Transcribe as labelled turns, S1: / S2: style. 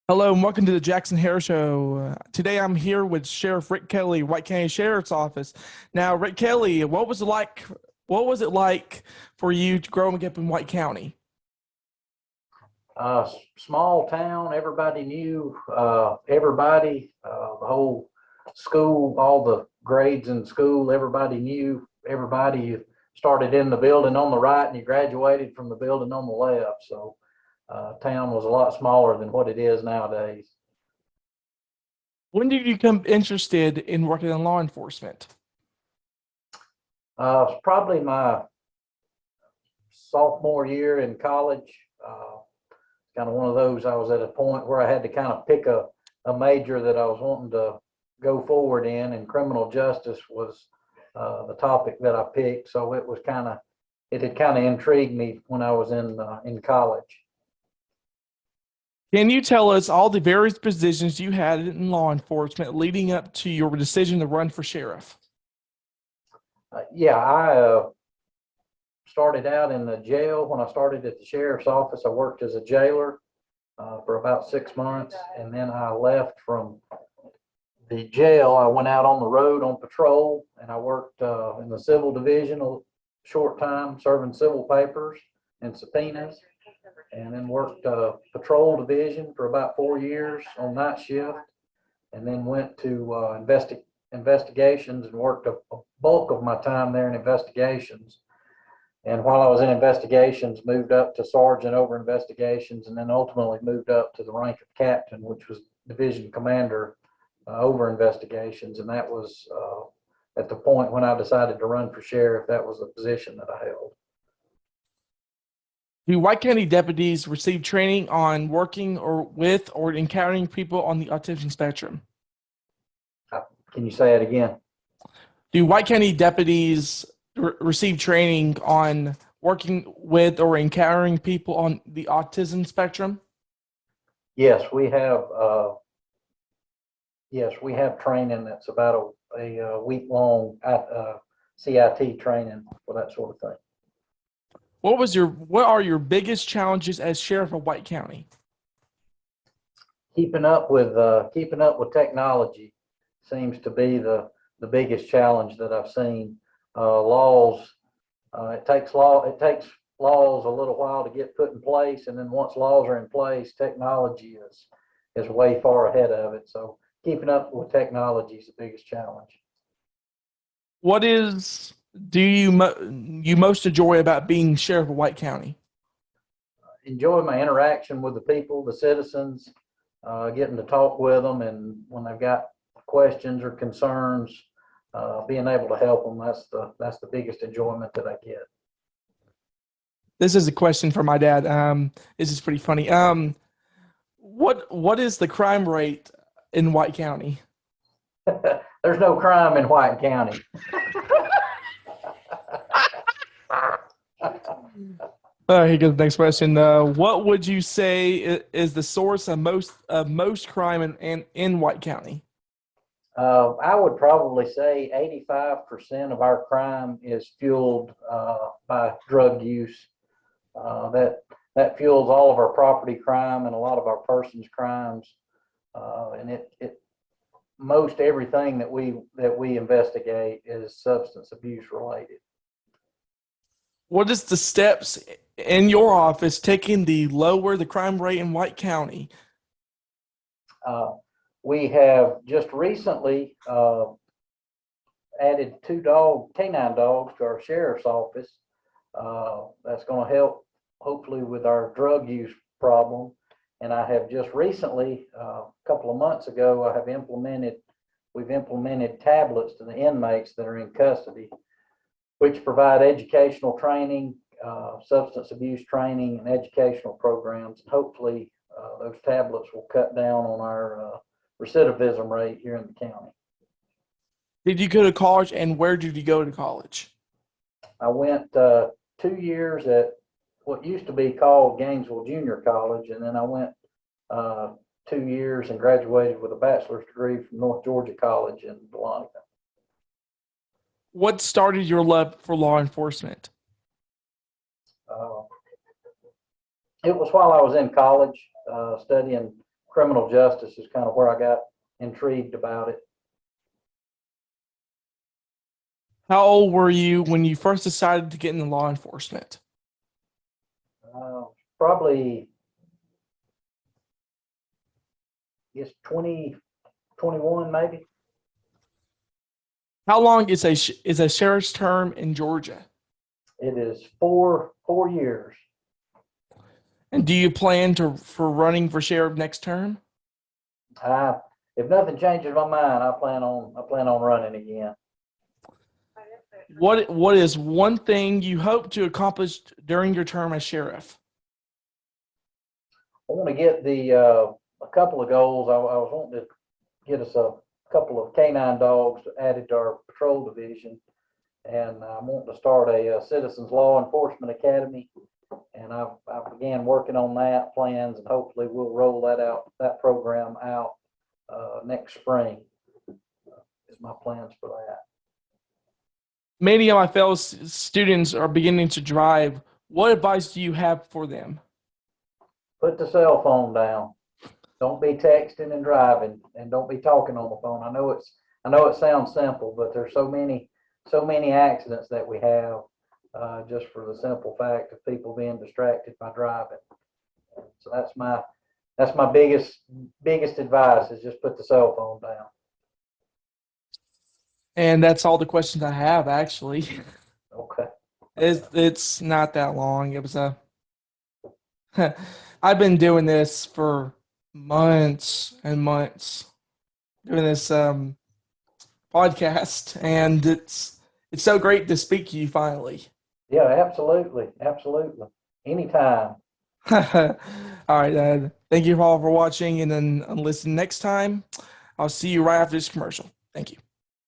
S1: Hello and welcome to the Jackson Hare Show. Today I'm here with Sheriff Rick Kelly, White County Sheriff's Office. Now, Rick Kelly, what was it like? What was it like for you growing up in White County?
S2: Small town, everybody knew everybody, the whole school, all the grades in school, everybody knew everybody. You started in the building on the right and you graduated from the building on the left. So town was a lot smaller than what it is nowadays.
S1: When did you become interested in working in law enforcement?
S2: It's probably my sophomore year in college. Kind of one of those, I was at a point where I had to kind of pick a major that I was wanting to go forward in, and criminal justice was the topic that I picked. So it had kind of intrigued me when I was in college.
S1: Can you tell us all the various positions you had in law enforcement leading up to your decision to run for sheriff?
S2: Yeah, I started out in the jail. When I started at the sheriff's office, I worked as a jailer for about 6 months, and then I left from the jail. I went out on the road on patrol, and I worked in the civil division a short time, serving civil papers and subpoenas, and then worked patrol division for about 4 years on night shift, and then went to investigations and worked a bulk of my time there in investigations. And while I was in investigations, moved up to sergeant over investigations, and then ultimately moved up to the rank of captain, which was division commander over investigations. And that was at the point when I decided to run for sheriff. That was the position that I held.
S1: Do White County deputies receive training on working or with or encountering people on the autism spectrum?
S2: Can you say it again?
S1: Do White County deputies receive training on working with or encountering people on the autism spectrum?
S2: Yes, we have. Yes, we have training that's about a week long CIT training for that sort of thing.
S1: What are your biggest challenges as sheriff of White County?
S2: Keeping up with technology seems to be the biggest challenge that I've seen. Laws, it takes laws a little while to get put in place, and then once laws are in place, technology is way far ahead of it. So keeping up with technology is the biggest challenge.
S1: What do you most enjoy about being sheriff of White County?
S2: Enjoy my interaction with the people, the citizens, getting to talk with them, and when they've got questions or concerns, being able to help them. That's the biggest enjoyment that I get.
S1: This is a question for my dad. This is pretty funny. What is the crime rate in White County?
S2: There's no crime in White County.
S1: Here goes the next question. What would you say is the source of most crime in White County?
S2: I would probably say 85% of our crime is fueled by drug use. That fuels all of our property crime and a lot of our persons crimes, and it most everything that we investigate is substance abuse related.
S1: What is the steps in your office taking to lower the crime rate in White County?
S2: We have just recently added 2 canine dogs to our sheriff's office. That's going to help hopefully with our drug use problem. And I have just recently, a couple of months ago, we've implemented tablets to the inmates that are in custody, which provide educational training, substance abuse training, and educational programs. And hopefully those tablets will cut down on our recidivism rate here in the county.
S1: Did you go to college, and where did you go to college?
S2: I went 2 years at what used to be called Gainesville Junior College, and then I went 2 years and graduated with a bachelor's degree from North Georgia College in Dahlonega.
S1: What started your love for law enforcement?
S2: It was while I was in college studying criminal justice is kind of where I got intrigued about it.
S1: How old were you when you first decided to get into law enforcement?
S2: Probably, I guess 20, 21 maybe.
S1: How long is a sheriff's term in Georgia?
S2: It is 4 years.
S1: And do you plan for running for sheriff next term?
S2: If nothing changes my mind, I plan on running again.
S1: What is one thing you hope to accomplish during your term as sheriff?
S2: I want to get a couple of goals. I was wanting to get us a couple of canine dogs added to our patrol division, and I'm wanting to start a citizens law enforcement academy. And I began working on that plans, and hopefully we'll roll that program out next spring. Is my plans for that.
S1: Many of my fellow students are beginning to drive. What advice do you have for them?
S2: Put the cell phone down. Don't be texting and driving, and don't be talking on the phone. I know it sounds simple, but there's so many accidents that we have just for the simple fact of people being distracted by driving. So that's my biggest advice, is just put the cell phone down.
S1: And that's all the questions I have, actually.
S2: Okay.
S1: It's not that long. It was I've been doing this for months and months, doing this podcast, and it's so great to speak to you finally.
S2: Yeah, absolutely. Anytime.
S1: All right, thank you all for watching, and then listen next time. I'll see you right after this commercial. Thank you.